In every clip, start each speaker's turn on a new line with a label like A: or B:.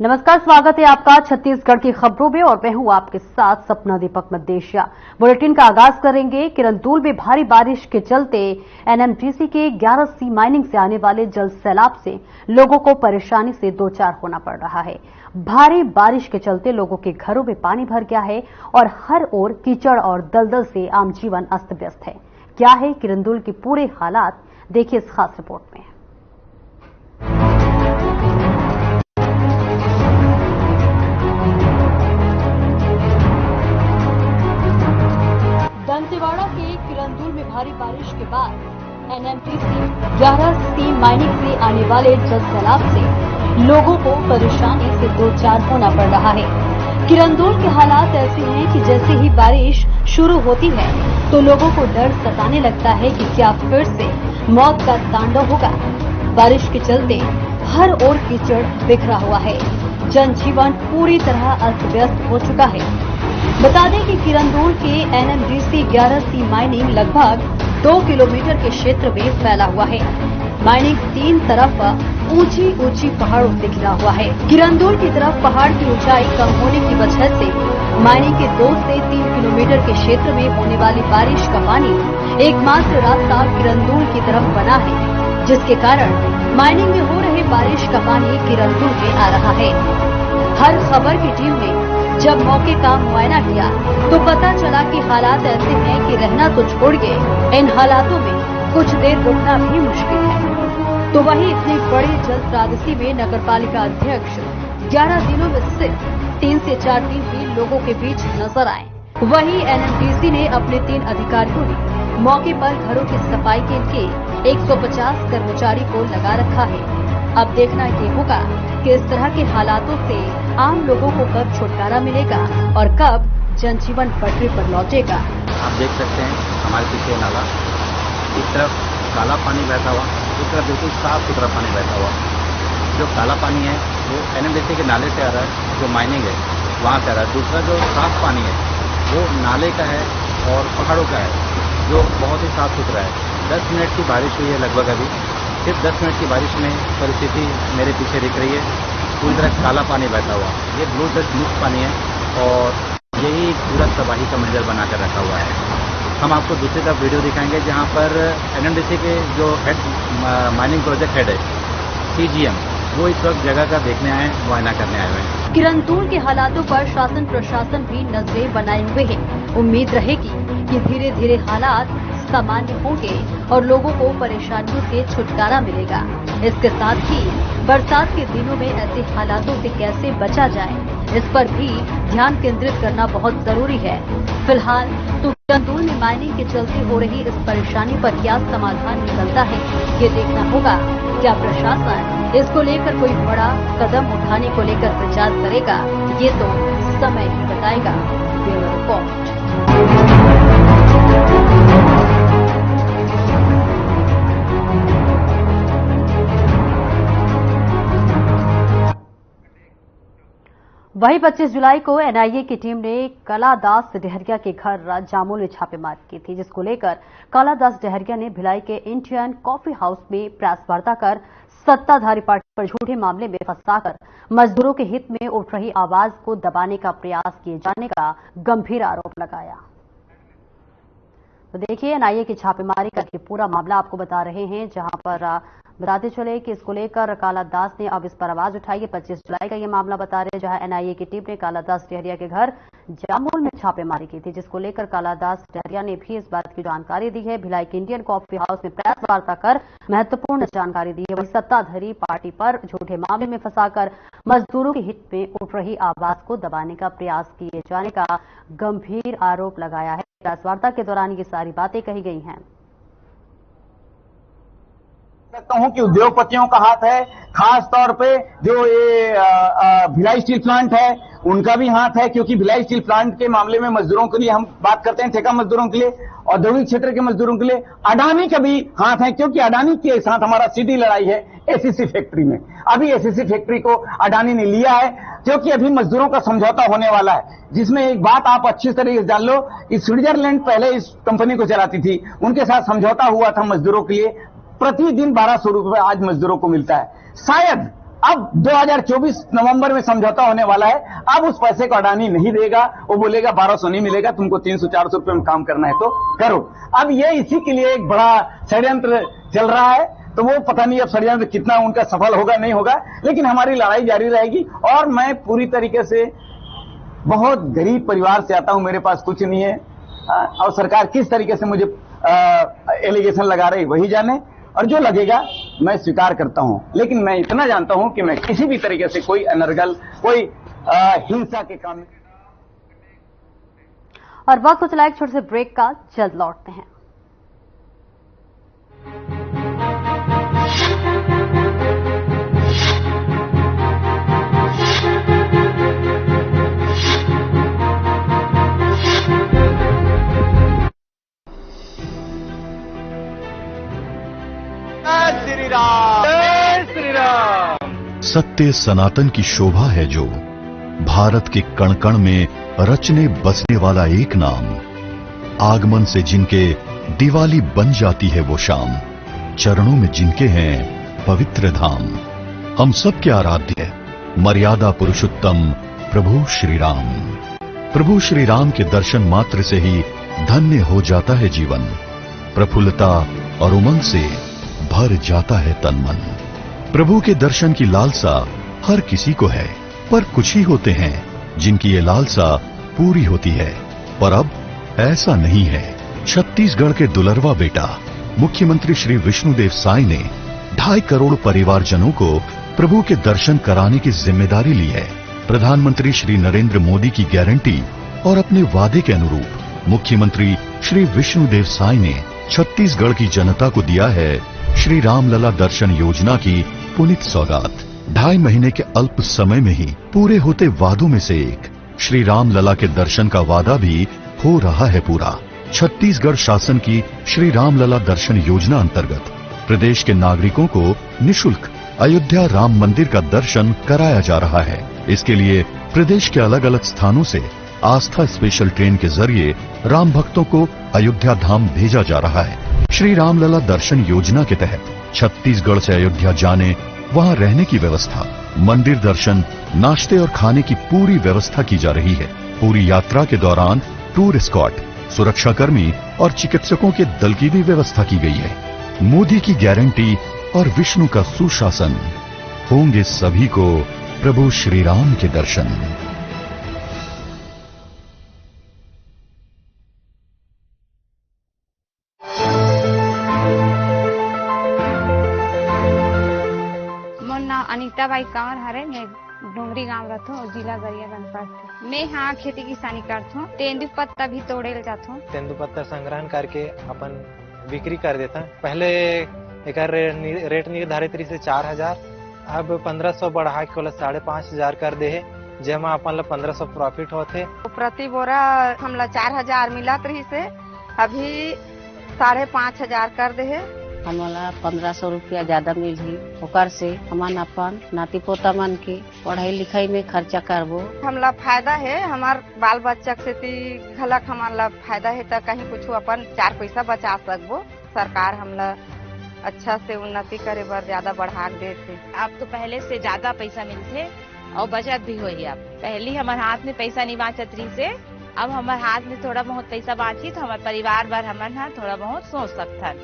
A: नमस्कार, स्वागत है आपका छत्तीसगढ़ की खबरों में और मैं हूं आपके साथ सपना दीपक मदेशिया। बुलेटिन का आगाज करेंगे। किरंदुल में भारी बारिश के चलते एनएमडीसी के 11C माइनिंग से आने वाले जल सैलाब से लोगों को परेशानी से दो चार होना पड़ रहा है। भारी बारिश के चलते लोगों के घरों में पानी भर गया है और हर ओर कीचड़ और दलदल से आम जीवन अस्त व्यस्त है। क्या है किरंदुल के पूरे हालात, देखिए इस खास रिपोर्ट में। दंतेवाड़ा के किरंदुल में भारी बारिश के बाद एनएमडीसी 11C माइनिंग से आने वाले जल सैलाब से लोगों को परेशानी से दो चार होना पड़ रहा है। किरंदुल के हालात ऐसे हैं कि जैसे ही बारिश शुरू होती है तो लोगों को डर सताने लगता है कि क्या फिर से मौत का तांडव होगा। बारिश के चलते हर ओर कीचड़ बिखरा हुआ है। जनजीवन पूरी तरह अस्त व्यस्त हो चुका है। बता दें कि किरंदुल के एनएमडीसी 11C माइनिंग लगभग 2 किलोमीटर के क्षेत्र में फैला हुआ है। माइनिंग तीन तरफ ऊंची ऊंची पहाड़ों से घिरा हुआ है। किरंदुल की तरफ पहाड़ की ऊंचाई कम होने की वजह से माइनिंग के 2 से 3 किलोमीटर के क्षेत्र में होने वाली बारिश का पानी एकमात्र रास्ता किरंदुल की तरफ बना है, जिसके कारण माइनिंग में हो रहे बारिश का पानी किरंदुल में आ रहा है। हर खबर की टीम ने जब मौके का मुआयना किया तो पता चला कि हालात ऐसे हैं कि रहना तो छोड़िए, इन हालातों में कुछ देर रुकना भी मुश्किल है। तो वहीं इतनी बड़ी जल त्रासदी में नगरपालिका अध्यक्ष 11 दिनों में सिर्फ 3 से 4 दिन ही लोगों के बीच नजर आए। वहीं एनएमडीसी ने अपने 3 अधिकारियों ने मौके पर घरों की सफाई के लिए 150 कर्मचारी को लगा रखा है। अब देखना ये होगा कि इस तरह के हालातों से आम लोगों को कब छुटकारा मिलेगा और कब जनजीवन पटरी पर लौटेगा।
B: आप देख सकते हैं हमारे पीछे नाला, एक तरफ काला पानी बहता हुआ, एक तरफ बिल्कुल साफ सुथरा पानी बहता हुआ। जो काला पानी है वो एनएमडीसी के नाले से आ रहा है, जो माइनिंग है वहाँ से आ रहा है। दूसरा जो साफ पानी है वो नाले का है और पहाड़ों का है, जो बहुत ही साफ सुथरा है। 10 मिनट की बारिश हुई है लगभग अभी, सिर्फ 10 मिनट की बारिश में परिस्थिति मेरे पीछे दिख रही है। पूरी तरह काला पानी बहता हुआ, ये ब्लू डस्ट मिक्स पानी है और यही पूरा तबाही का मंजर बनाकर रखा हुआ है। हम आपको दूसरी तरफ वीडियो दिखाएंगे जहां पर एनएमडीसी के जो हेड माइनिंग प्रोजेक्ट हेड है CGM, वो इस वक्त जगह का देखने आए, मुआयना करने आए हुए हैं।
A: किरंदुल के हालातों पर शासन प्रशासन भी नजरें बनाए हुए है। उम्मीद रहेगी कि धीरे धीरे हालात सामान्य होंगे और लोगों को परेशानियों से छुटकारा मिलेगा। इसके साथ ही बरसात के दिनों में ऐसे हालातों से कैसे बचा जाए, इस पर भी ध्यान केंद्रित करना बहुत जरूरी है। फिलहाल तो किरंदुल में माइनिंग के चलते हो रही इस परेशानी पर क्या समाधान निकलता है, ये देखना होगा। क्या प्रशासन इसको लेकर कोई बड़ा कदम उठाने को लेकर विचार करेगा, ये तो समय ही बताएगा। Bureau report. वहीं 25 जुलाई को एनआईए की टीम ने कलादास डहरिया के घर जामुल में छापेमारी की थी, जिसको लेकर कलादास डहरिया ने भिलाई के इंडियन कॉफी हाउस में प्रेस वार्ता कर सत्ताधारी पार्टी पर झूठे मामले में फंसाकर मजदूरों के हित में उठ रही आवाज को दबाने का प्रयास किए जाने का गंभीर आरोप लगाया। तो देखिए एनआईए की छापेमारी का पूरा मामला आपको बता रहे हैं, जहां पर बताते चले कि इसको लेकर कालादास ने अब इस पर आवाज उठाई है। 25 जुलाई का ये मामला बता रहे हैं, जहां एनआईए की टीम ने कालादास डहरिया के घर जामुल में छापेमारी की थी, जिसको लेकर कालादास डहरिया ने भी इस बात की जानकारी दी है। भिलाई के इंडियन कॉफी हाउस में प्रेस वार्ता कर महत्वपूर्ण जानकारी दी है। वही सत्ताधारी पार्टी पर झूठे मामले में फंसाकर मजदूरों के हित में उठ रही आवाज को दबाने का प्रयास किए जाने का गंभीर आरोप लगाया है। प्रेस वार्ता के दौरान ये सारी बातें कही गई हैं।
C: सकता हूं कि उद्योगपतियों का हाथ है, खास तौर पे जो ये भिलाई स्टील प्लांट है उनका भी हाथ है, क्योंकि भिलाई स्टील प्लांट के मामले में मजदूरों के लिए हम बात करते हैं, ठेका मजदूरों के लिए, औद्योगिक क्षेत्र के मजदूरों के लिए अडानी का भी हाथ है, क्योंकि अडानी के साथ हमारा सीधी लड़ाई है एसीसी फैक्ट्री में। अभी एसीसी फैक्ट्री को अडानी ने लिया है, क्योंकि अभी मजदूरों का समझौता होने वाला है, जिसमें एक बात आप अच्छी तरीके से जान लो कि स्विट्जरलैंड पहले इस कंपनी को चलाती थी, उनके साथ समझौता हुआ था मजदूरों के लिए। प्रतिदिन 1200 रुपए आज मजदूरों को मिलता है। शायद अब 2024 नवंबर में समझौता होने वाला है। अब उस पैसे को अडानी नहीं देगा, वो बोलेगा 1200 नहीं मिलेगा, तुमको 300-400 रुपए में काम करना है तो करो। अब ये इसी के लिए एक बड़ा षड्यंत्र चल रहा है, तो वो पता नहीं अब षड्यंत्र कितना उनका सफल होगा नहीं होगा, लेकिन हमारी लड़ाई जारी रहेगी। और मैं पूरी तरीके से बहुत गरीब परिवार से आता हूं, मेरे पास कुछ नहीं है, और सरकार किस तरीके से मुझे एलिगेशन लगा रही वही जाने, और जो लगेगा मैं स्वीकार करता हूं। लेकिन मैं इतना जानता हूं कि मैं किसी भी तरीके से कोई अनर्गल, कोई हिंसा के काम।
A: और वक्त हो चला एक छोटे से ब्रेक का, जल्द लौटते हैं।
D: सत्य सनातन की शोभा है जो, भारत के कण कण में रचने बसने वाला एक नाम, आगमन से जिनके दिवाली बन जाती है वो शाम, चरणों में जिनके हैं पवित्र धाम। हम सबके आराध्य मर्यादा पुरुषोत्तम प्रभु श्री राम। प्रभु श्री राम के दर्शन मात्र से ही धन्य हो जाता है जीवन, प्रफुल्लता और उमंग से भर जाता है तन मन। प्रभु के दर्शन की लालसा हर किसी को है, पर कुछ ही होते हैं जिनकी ये लालसा पूरी होती है। पर अब ऐसा नहीं है। छत्तीसगढ़ के दुलरवा बेटा मुख्यमंत्री श्री विष्णुदेव साय ने 2.5 करोड़ परिवारजनों को प्रभु के दर्शन कराने की जिम्मेदारी ली है। प्रधानमंत्री श्री नरेंद्र मोदी की गारंटी और अपने वादे के अनुरूप मुख्यमंत्री श्री विष्णुदेव साय ने छत्तीसगढ़ की जनता को दिया है श्री रामलला दर्शन योजना की पुनीत सौगात। 2.5 महीने के अल्प समय में ही पूरे होते वादों में से एक श्री रामलला के दर्शन का वादा भी हो रहा है पूरा। छत्तीसगढ़ शासन की श्री रामलला दर्शन योजना अंतर्गत प्रदेश के नागरिकों को निशुल्क अयोध्या राम मंदिर का दर्शन कराया जा रहा है। इसके लिए प्रदेश के अलग अलग स्थानों से आस्था स्पेशल ट्रेन के जरिए राम भक्तों को अयोध्या धाम भेजा जा रहा है। श्री रामलला दर्शन योजना के तहत छत्तीसगढ़ से अयोध्या जाने, वहां रहने की व्यवस्था, मंदिर दर्शन, नाश्ते और खाने की पूरी व्यवस्था की जा रही है। पूरी यात्रा के दौरान टूर एस्कॉर्ट, सुरक्षाकर्मी और चिकित्सकों के दल की भी व्यवस्था की गई है। मोदी की गारंटी और विष्णु का सुशासन, होंगे सभी को प्रभु श्री राम के दर्शन।
E: अनीता बाई कंवर हरे, मैं डोंगरी गांव रहता हूँ, जिला गरियागंज पास। मैं यहाँ खेती किसानी करता हूँ। तेंदुपत्ता भी तोड़े जाता हूँ। तेंदुपत्ता संग्रहण करके अपन बिक्री कर देता। पहले एक रेट निर्धारित रही से 4,000, अब 1,500 बढ़ा के 5,500 कर दे है, जेमा अपन 1,500 प्रॉफिट होते। प्रति बोरा हमला 4,000 मिलत रही से अभी 5,500 कर दे है।
F: हमारा 1,500 रुपया ज्यादा मिली, ओकर से हमान अपन नाती पोता मन के पढ़ाई लिखाई में खर्चा करबो।
E: हमला फायदा है, हमार बाल बच्चा से खलक हमारा फायदा है, तो कहीं कुछ अपन 4 पैसा बचा सकबो। सरकार हमला अच्छा से उन्नति करे बर ज्यादा बढ़ा देते।
G: अब तो पहले से ज्यादा पैसा मिलते और बचत भी हुई। अब पहले हमारे हाथ में पैसा नहीं बाँचत रही से, अब हमारे हाथ में थोड़ा बहुत पैसा बाँची तो हमारे परिवार भर हमारे थोड़ा बहुत सोच सकता।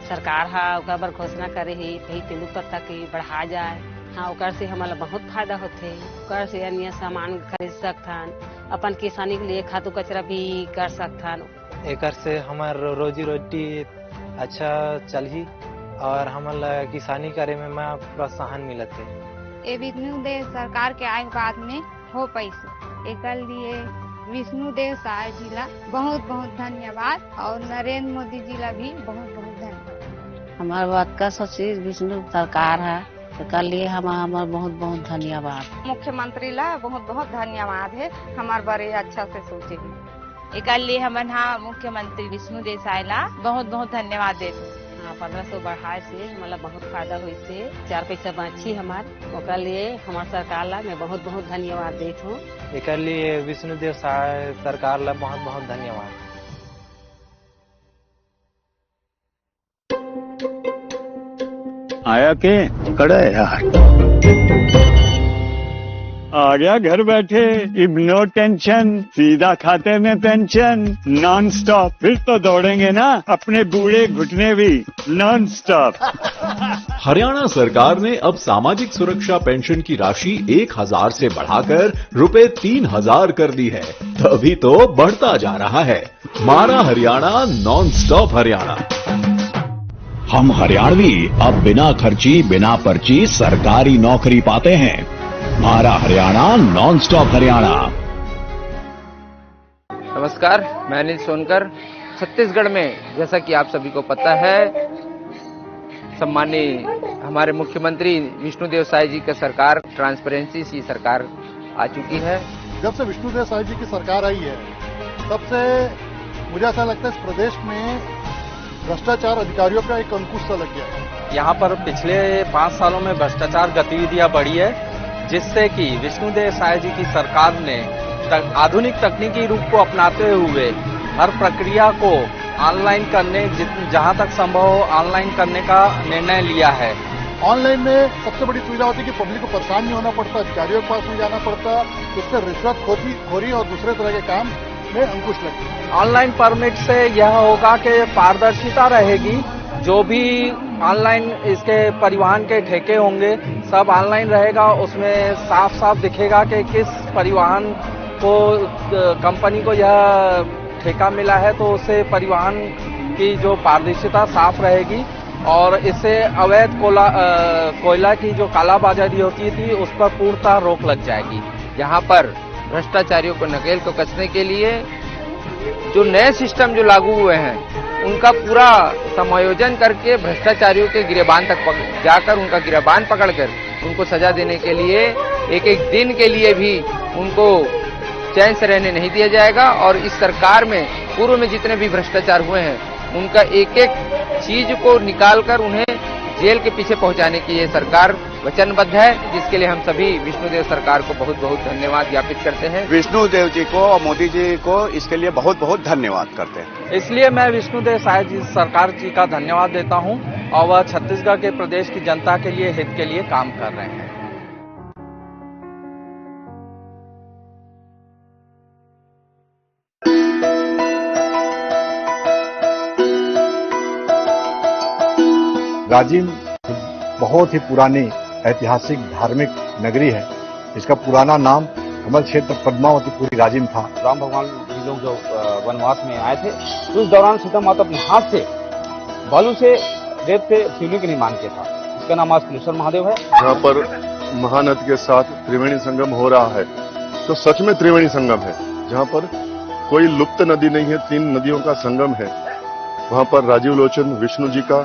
F: सरकार हा ओकर बर घोषणा करे ही कहीं तेंदुपत्ता के बढ़ा जाए। हाँ, ओकर से हमारा बहुत फायदा होते। ओकर से अन्य सामान खरीद सकथन, अपन किसानी के लिए खादू कचरा भी कर सकथन।
E: एकर से हमार रोजी रोटी अच्छा चलही और हमारा किसानी करे में प्रोत्साहन मिलते। ये विष्णुदेव सरकार के आए बाद में हो पैसे, एक लिए विष्णुदेव साय जी ला बहुत बहुत धन्यवाद और नरेंद्र मोदी जी ला भी बहुत बहुत धन्यवाद।
F: हमारे बात का सचिव विष्णु सरकार है, तो लिए हमारा बहुत बहुत धन्यवाद।
E: मुख्यमंत्री ला बहुत बहुत धन्यवाद है, हमारे बारे अच्छा से सोचे ही।
G: एक लिए हमारे यहाँ मुख्यमंत्री विष्णुदेव साय ला बहुत बहुत धन्यवाद देते।
F: 1,500 बढ़ाए से हमारा बहुत फायदा हुई से 4 पैसा बाँची हमारे, ओकर लिए हमारे सरकार ला मैं बहुत बहुत धन्यवाद देती हूँ।
E: एक लिए विष्णुदेव सरकार ला बहुत बहुत धन्यवाद।
H: आया के कड़ा यार। आ गया घर बैठे, अब नो टेंशन, सीधा खाते में पेंशन, नॉन स्टॉप। फिर तो दौड़ेंगे ना अपने बूढ़े घुटने भी नॉन स्टॉप।
I: हरियाणा सरकार ने अब सामाजिक सुरक्षा पेंशन की राशि 1,000 से बढ़ाकर रुपए 3,000 कर दी है। तभी तो बढ़ता जा रहा है। मारा हरियाणा, नॉन स्टॉप हरियाणा।
J: हम हरियाणवी अब बिना खर्ची बिना पर्ची सरकारी नौकरी पाते हैं। हमारा हरियाणा, नॉन स्टॉप हरियाणा।
K: नमस्कार, मैं अनिल सोनकर। छत्तीसगढ़ में जैसा कि आप सभी को पता है, सम्मानीय हमारे मुख्यमंत्री विष्णुदेव साय जी का सरकार, ट्रांसपेरेंसी सी सरकार आ चुकी है।
L: जब से विष्णुदेव साय जी की सरकार आई है, तब से मुझे ऐसा लगता है इस प्रदेश में भ्रष्टाचार अधिकारियों का एक अंकुश सा लग गया है।
M: यहाँ पर पिछले 5 सालों में भ्रष्टाचार गतिविधियां बढ़ी है, जिससे कि विष्णुदेव साय जी की सरकार ने आधुनिक तकनीकी रूप को अपनाते हुए हर प्रक्रिया को ऑनलाइन करने, जहां तक संभव हो ऑनलाइन करने का निर्णय लिया है।
L: ऑनलाइन में सबसे बड़ी सुविधा होती है कि पब्लिक को परेशान नहीं होना पड़ता, अधिकारियों के पास नहीं जाना पड़ता, इससे रिश्वतखोरी और दूसरे तरह के काम में अंकुश लगती है।
M: ऑनलाइन परमिट से यह होगा कि पारदर्शिता रहेगी। जो भी ऑनलाइन इसके परिवहन के ठेके होंगे सब ऑनलाइन रहेगा। उसमें साफ साफ दिखेगा कि किस परिवहन को कंपनी को यह ठेका मिला है, तो उससे परिवहन की जो पारदर्शिता साफ रहेगी और इससे अवैध कोयला की जो कालाबाजारी होती थी उस पर पूर्णतः रोक लग जाएगी।
K: यहाँ पर भ्रष्टाचारियों को नकेल को कसने के लिए जो नए सिस्टम जो लागू हुए हैं उनका पूरा समायोजन करके भ्रष्टाचारियों के गिरेबान तक जाकर उनका गिरेबान पकड़कर उनको सजा देने के लिए एक एक दिन के लिए भी उनको चैन से रहने नहीं दिया जाएगा। और इस सरकार में पूर्व में जितने भी भ्रष्टाचार हुए हैं उनका एक एक चीज को निकालकर उन्हें जेल के पीछे पहुंचाने की ये सरकार वचनबद्ध है, जिसके लिए हम सभी विष्णुदेव सरकार को बहुत बहुत धन्यवाद ज्ञापित करते हैं।
N: विष्णुदेव जी को और मोदी जी को इसके लिए बहुत बहुत धन्यवाद करते हैं।
M: इसलिए मैं विष्णुदेव साय जी सरकार जी का धन्यवाद देता हूं और वह छत्तीसगढ़ के प्रदेश की जनता के लिए, हित के लिए काम कर रहे हैं।
O: राजिम बहुत ही पुरानी ऐतिहासिक धार्मिक नगरी है। इसका पुराना नाम कमल क्षेत्र पद्मावतीपुरी राजिम था।
B: राम भगवान जी लोग जो वनवास में आए थे तो उस दौरान सीता माता अपने हाथ से बालू से रेत से शिवलिंग के निर्माण किया था। इसका नाम आज कुलेश्वर महादेव है।
P: यहाँ पर महानदी के साथ त्रिवेणी संगम हो रहा है, तो सच में त्रिवेणी संगम है। जहाँ पर कोई लुप्त नदी नहीं है, 3 नदियों का संगम है। वहाँ पर राजीव लोचन विष्णु जी का,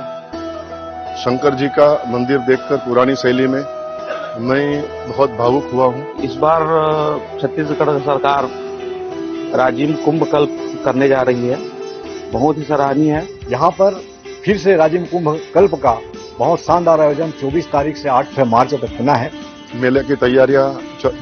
P: शंकर जी का मंदिर देखकर पुरानी शैली में मैं बहुत भावुक हुआ हूँ।
B: इस बार छत्तीसगढ़ सरकार राजिम कुंभ कल्प करने जा रही है, बहुत ही सराहनीय है।
O: यहाँ पर फिर से राजिम कुंभ कल्प का बहुत शानदार आयोजन 24 तारीख से 8 मार्च तक होना है।
P: मेले की तैयारियां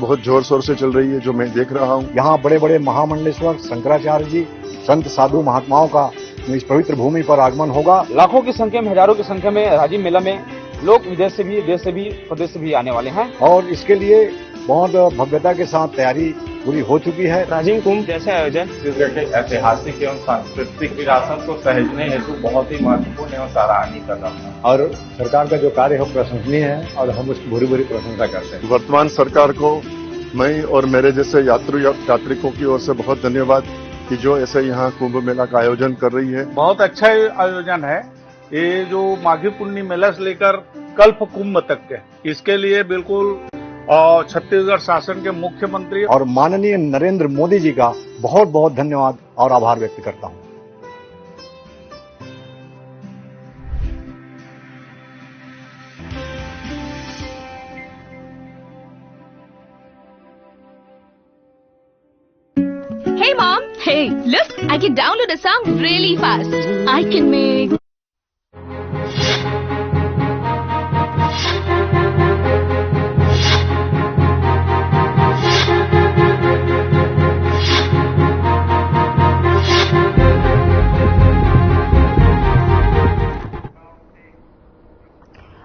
P: बहुत जोर शोर से चल रही है, जो मैं देख रहा हूँ।
O: यहाँ बड़े बड़े महामंडलेश्वर शंकराचार्य जी, संत साधु महात्माओं का इस पवित्र भूमि पर आगमन होगा।
B: लाखों की संख्या में, हजारों की संख्या में राजिम मेला में लोग विदेश से भी, देश से भी, प्रदेश से भी आने वाले हैं
O: और इसके लिए बहुत भव्यता के साथ तैयारी पूरी हो चुकी है।
B: राजिम कुंभ जैसे आयोजन
Q: छत्तीसगढ़ के ऐतिहासिक एवं सांस्कृतिक विरासत को सहेजने हेतु बहुत ही महत्वपूर्ण एवं सराहनीय कदम है
O: और सरकार का जो कार्य है प्रशंसनीय है और हम उसकी भूरी भूरी प्रशंसा करते हैं।
P: वर्तमान सरकार को मैं और मेरे जैसे यात्रिकों की ओर से बहुत धन्यवाद कि जो ऐसे यहाँ कुंभ मेला का आयोजन कर रही है।
Q: बहुत अच्छा आयोजन है ये, जो माघी पुन्नी मेला से लेकर कल्प कुंभ तक के, इसके लिए बिल्कुल छत्तीसगढ़ शासन के मुख्यमंत्री
O: और माननीय नरेंद्र मोदी जी का बहुत बहुत धन्यवाद और आभार व्यक्त करता हूँ।
R: Hey mom, hey, look, I can download a song really fast. I can make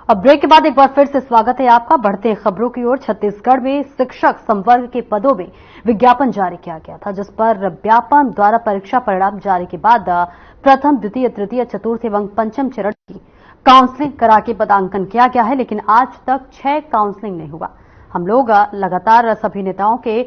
A: अब ब्रेक के बाद एक बार फिर से स्वागत है आपका। बढ़ते हैं खबरों की ओर। छत्तीसगढ़ में शिक्षक संवर्ग के पदों में विज्ञापन जारी किया गया था, जिस पर व्यापम द्वारा परीक्षा परिणाम जारी के बाद प्रथम, द्वितीय, तृतीय, चतुर्थ एवं पंचम चरण की काउंसलिंग करा के पदांकन किया गया है, लेकिन आज तक 6 काउंसलिंग नहीं हुआ। हम लोग लगातार सभी नेताओं के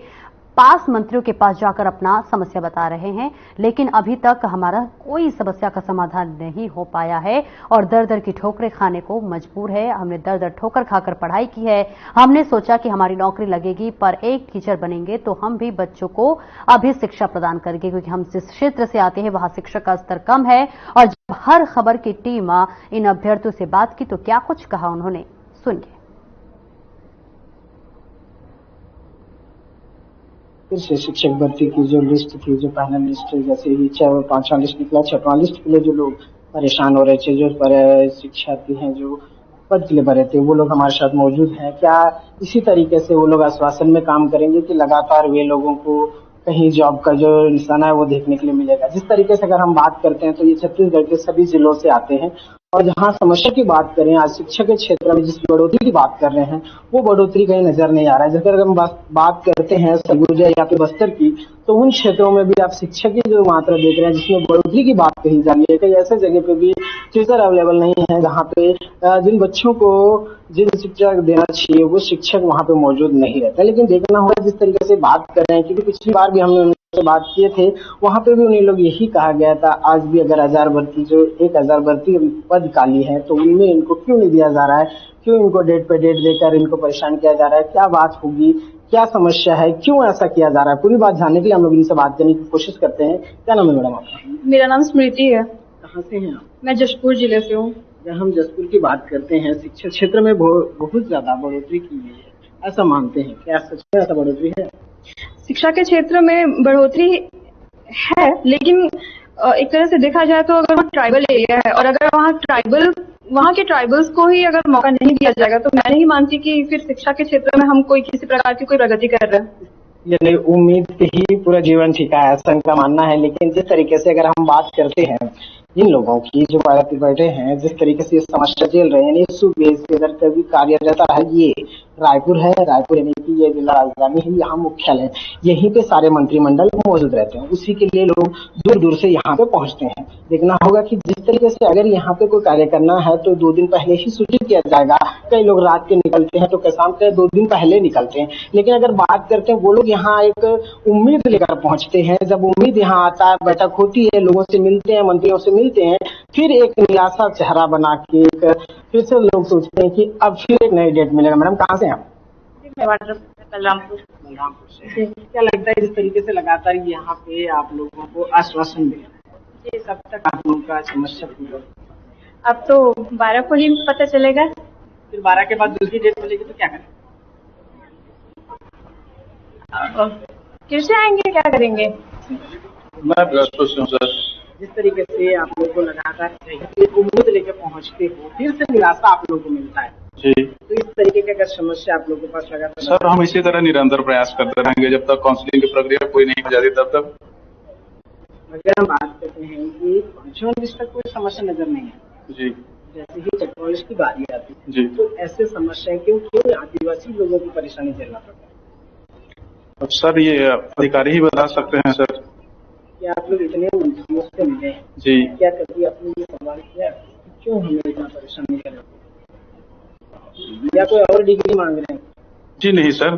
A: पास, मंत्रियों के पास जाकर अपना समस्या बता रहे हैं, लेकिन अभी तक हमारा कोई समस्या का समाधान नहीं हो पाया है और दर दर की ठोकरें खाने को मजबूर है। हमने दर दर ठोकर खाकर पढ़ाई की है। हमने सोचा कि हमारी नौकरी लगेगी, पर एक टीचर बनेंगे तो हम भी बच्चों को अभी शिक्षा प्रदान करेंगे, क्योंकि हम जिस क्षेत्र से आते हैं वहां शिक्षा का स्तर कम है। और जब हर खबर की टीम इन अभ्यर्थियों से बात की तो क्या कुछ कहा उन्होंने, सुनिए।
S: फिर से शिक्षक भर्ती की जो लिस्ट थी, जो पहला लिस्ट जैसे ही 5वां लिस्ट निकला, 6वां लिस्ट के लिए जो लोग परेशान हो रहे थे, जो शिक्षार्थी हैं जो पद के लिए भरे थे, वो लोग हमारे साथ मौजूद हैं। क्या इसी तरीके से वो लोग आश्वासन में काम करेंगे कि लगातार वे लोगों को कहीं जॉब का जो निशाना है वो देखने के लिए मिलेगा? जिस तरीके से अगर हम बात करते हैं तो ये छत्तीसगढ़ के सभी जिलों से आते हैं और जहां समस्या की बात करें, आज शिक्षा के क्षेत्र में जिस बढ़ोतरी की बात कर रहे हैं वो बढ़ोतरी कहीं नजर नहीं आ रहा है। जैसे अगर हम बात करते हैं सरगुजा या फिर बस्तर की, तो उन क्षेत्रों में भी आप शिक्षा की जो मात्रा देख रहे हैं जिसमें बढ़ोतरी की बात कही जा रही है, कई ऐसे जगह पे भी टीचर अवेलेबल नहीं है जहाँ पे जिन बच्चों को जिन शिक्षा देना चाहिए वो शिक्षक वहाँ पे मौजूद नहीं रहता। लेकिन देखना होगा जिस तरीके से बात कर रहे हैं, क्योंकि पिछली बार भी हमने उनसे बात किए थे, वहाँ पे भी उन्हीं लोग यही कहा गया था। आज भी अगर 1000 भर्ती, जो 1000 भर्ती पद खाली है, तो उनमें इनको क्यों नहीं दिया जा रहा है? क्यों इनको डेट पे डेट देकर इनको परेशान किया जा रहा है? क्या बात होगी, क्या समस्या है, क्यों ऐसा किया जा रहा है? पूरी बात जानने के लिए हम लोग इनसे बात करने की कोशिश करते हैं। क्या नाम है मैडम आपका?
T: मेरा नाम स्मृति है।
S: कहाँ से हैं आप?
T: मैं जशपुर जिले से हूँ।
S: जब हम जशपुर की बात करते हैं, शिक्षा क्षेत्र में बहुत ज्यादा बढ़ोतरी की गई है, ऐसा मानते हैं? क्या सच में ऐसा बढ़ोतरी है?
T: शिक्षा के क्षेत्र में बढ़ोतरी है, लेकिन एक तरह से देखा जाए तो अगर वो ट्राइबल एरिया है और अगर वहाँ के ट्राइबल्स को ही अगर मौका नहीं दिया जाएगा तो मैं नहीं मानती कि फिर शिक्षा के क्षेत्र में हम किसी प्रकार की कोई प्रगति कर रहे हैं।
S: यानी उम्मीद ही पूरा जीवन फीका है, ऐसा उनका मानना है। लेकिन जिस तरीके से अगर हम बात करते हैं इन लोगों की जो बैठे हैं, जिस तरीके से समस्या झेल रहे हैं, यानी सूबे से इधर कभी कार्यरत है, ये रायपुर है, रायपुर यानी कि ये जिला राजधानी है, यहाँ मुख्यालय है, यहीं पे सारे मंत्रिमंडल मौजूद रहते हैं। उसी के लिए लोग दूर दूर से यहाँ पे पहुंचते हैं। देखना होगा कि जिस तरीके से अगर यहाँ पे कोई कार्य करना है तो 2 दिन पहले ही सूचित किया जाएगा। कई लोग रात के निकलते हैं तो कई शाम के 2 दिन पहले निकलते हैं। लेकिन अगर बात करते हैं, वो लोग यहाँ एक उम्मीद लेकर पहुंचते हैं। जब उम्मीद यहाँ आता है, बैठक होती है, लोगों से मिलते हैं, मंत्रियों से मिलते हैं, फिर एक निराशा चेहरा बना के फिर से लोग सोचते हैं कि अब फिर एक नई डेट मिलेगा। मैडम कहाँ से हैं आप?
T: बलरामपुर
S: से। क्या लगता है जिस तरीके से लगातार यहाँ पे आप लोगों को आश्वासन मिल रहा है, कब तक आप लोगों का समस्या पूरा?
T: अब तो 12 को ही पता चलेगा।
S: फिर 12 के बाद दूसरी डेट मिलेगी तो क्या करें?
T: फिर से आएंगे, क्या करेंगे?
Q: मैं बिलासपुर से हूँ सर।
S: जिस तरीके से आप लोगों को लगातार उम्मीद लेकर पहुँचते हो, फिर से निराशा आप लोगों को मिलता है
Q: जी,
S: तो इस तरीके की अगर समस्या आप लोगों के पास लगातार?
Q: सर हम इसी तरह निरंतर प्रयास करते रहेंगे जब तक काउंसलिंग की प्रक्रिया पूरी नहीं हो जाती तब तक।
S: अगर हम बात करते हैं कि 5वां लिस्ट तक कोई समस्या नजर नहीं है
Q: जी,
S: जैसे ही 6वां लिस्ट की बारी आती है
Q: जी,
S: तो ऐसे समस्याएं क्यों आदिवासी लोगों को परेशानी झेलना पड़ता है?
Q: अब सर ये अधिकारी ही बता सकते हैं सर।
S: क्या आप लोग इतने मंत्रियों से मिले हैं
Q: जी,
S: क्या कभी आपने ये सवाल किया क्यों हमें इतना परेशानी कर रहे हो, या कोई और डिग्री मांग रहे हैं?
Q: जी नहीं सर,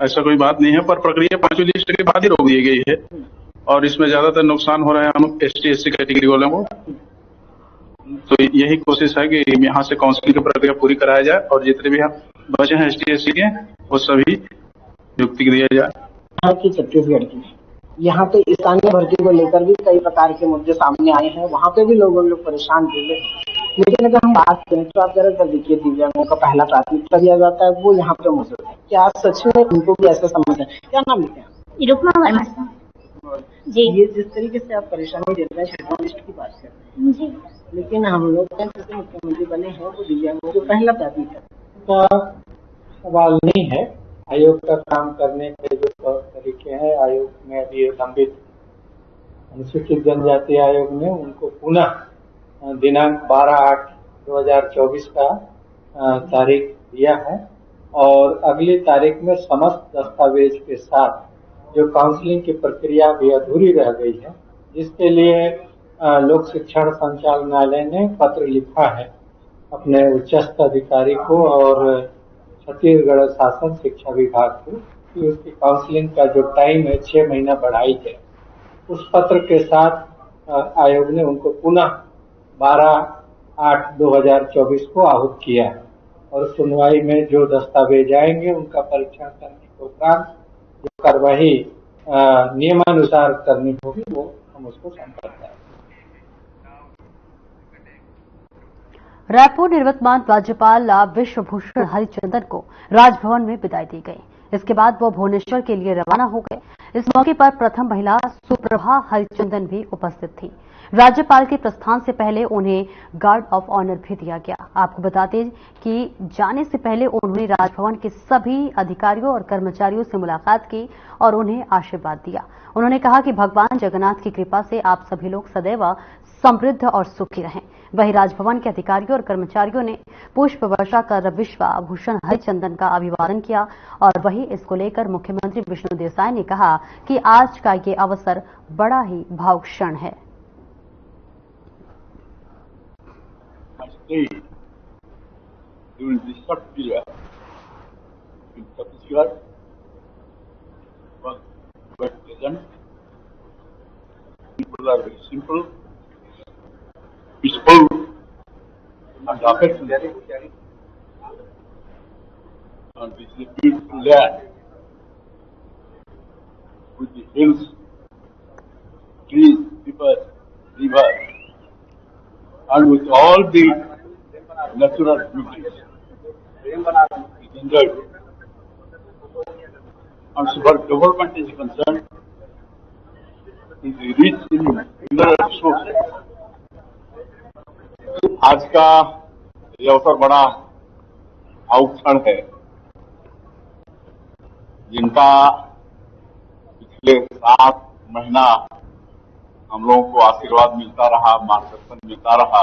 Q: ऐसा कोई बात नहीं है, पर प्रक्रिया 5वीं लिस्ट के बाद ही रोक दी गई है और इसमें ज्यादातर नुकसान हो रहा है हम ST/SC कैटेगरी वालों को। तो यही कोशिश है कि यहाँ से काउंसलिंग की प्रक्रिया पूरी कराया जाए और जितने भी बचे हैं ST/SC के वो सभी नियुक्ति दिया जाए।
S: की छत्तीसगढ़ की यहाँ पे स्थानीय भर्ती को लेकर भी कई प्रकार के मुद्दे सामने आए हैं, वहाँ पे भी लोग परेशान थे। लेकिन अगर हम बात करें तो आप जरा देखिए, दिव्यांगों का पहला प्राथमिकता दिया जाता है, वो यहाँ पे मौजूद है। क्या सच में उनको भी ऐसा समझ है? क्या नाम लिखे हैं?
T: निरुपमा वर्मा जी।
S: ये जिस तरीके से आप परेशानी दे रहे हैं, 6वां लिस्ट की बात कर रहे हैं जी, लेकिन हम लोग जैसे मुख्यमंत्री बने हैं वो दिव्यांगों को पहला प्राथमिकता
M: का सवाल नहीं है। आयोग का काम करने के जो तरीके हैं, आयोग में अभी लंबित अनुसूचित जनजाति आयोग ने उनको पुनः दिनांक 12/8/2024 का
U: तारीख दिया है और अगली तारीख में समस्त दस्तावेज के साथ जो काउंसलिंग की प्रक्रिया भी अधूरी रह गई है, जिसके लिए लोक शिक्षण संचालनालय ने पत्र लिखा है अपने उच्चस्थ अधिकारी को और छत्तीसगढ़ शासन शिक्षा विभाग को कि उसकी काउंसलिंग का जो टाइम है 6 महीना बढ़ाई है। उस पत्र के साथ आयोग ने उनको पुनः 12/8/2024 को आहूत किया है और सुनवाई में जो दस्तावेज आएंगे उनका परीक्षण करने के उपरांत जो कार्यवाही नियमानुसार करनी होगी वो हम उसको संपन्न करेंगे।
A: रायपुर निवर्तमान राज्यपाल विश्वभूषण हरिचंदन को राजभवन में विदाई दी गई। इसके बाद वो भुवनेश्वर के लिए रवाना हो गए। इस मौके पर प्रथम महिला सुप्रभा हरिचंदन भी उपस्थित थी। राज्यपाल के प्रस्थान से पहले उन्हें गार्ड ऑफ ऑनर भी दिया गया। आपको बता दें कि जाने से पहले उन्होंने राजभवन के सभी अधिकारियों और कर्मचारियों से मुलाकात की और उन्हें आशीर्वाद दिया। उन्होंने कहा कि भगवान जगन्नाथ की कृपा से आप सभी लोग सदैव समृद्ध और सुखी रहें। वहीं राजभवन के अधिकारियों और कर्मचारियों ने पुष्प वर्षा कर विश्वभूषण हरिचंदन का अभिवादन किया और वहीं इसको लेकर मुख्यमंत्री विष्णुदेव साय ने कहा कि आज का ये अवसर बड़ा ही भावुक क्षण है।
V: During this short period in Chhattisgarh was quite pleasant. People are very simple, peaceful, and affectionate. And this is a beautiful land with the hills, trees, rivers, and with all the natural beauties. It's enjoyed. And so far government is concerned, it is rich in mineral resources. आज का ये अवसर बड़ा भावुक क्षण है, जिनका पिछले 7 महीना हम लोगों को आशीर्वाद मिलता रहा, मार्गदर्शन मिलता रहा,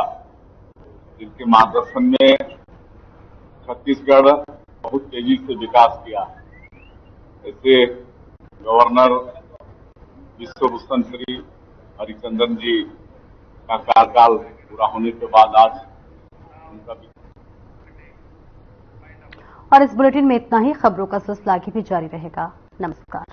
V: जिनके मार्गदर्शन में छत्तीसगढ़ बहुत तेजी से विकास किया। ऐसे गवर्नर विश्वभूषण श्री हरिचंदन जी का कार्यकाल पूरा होने के बाद आज उनका
A: और इस बुलेटिन में इतना ही। खबरों का सिलसिला आगे भी जारी रहेगा। नमस्कार।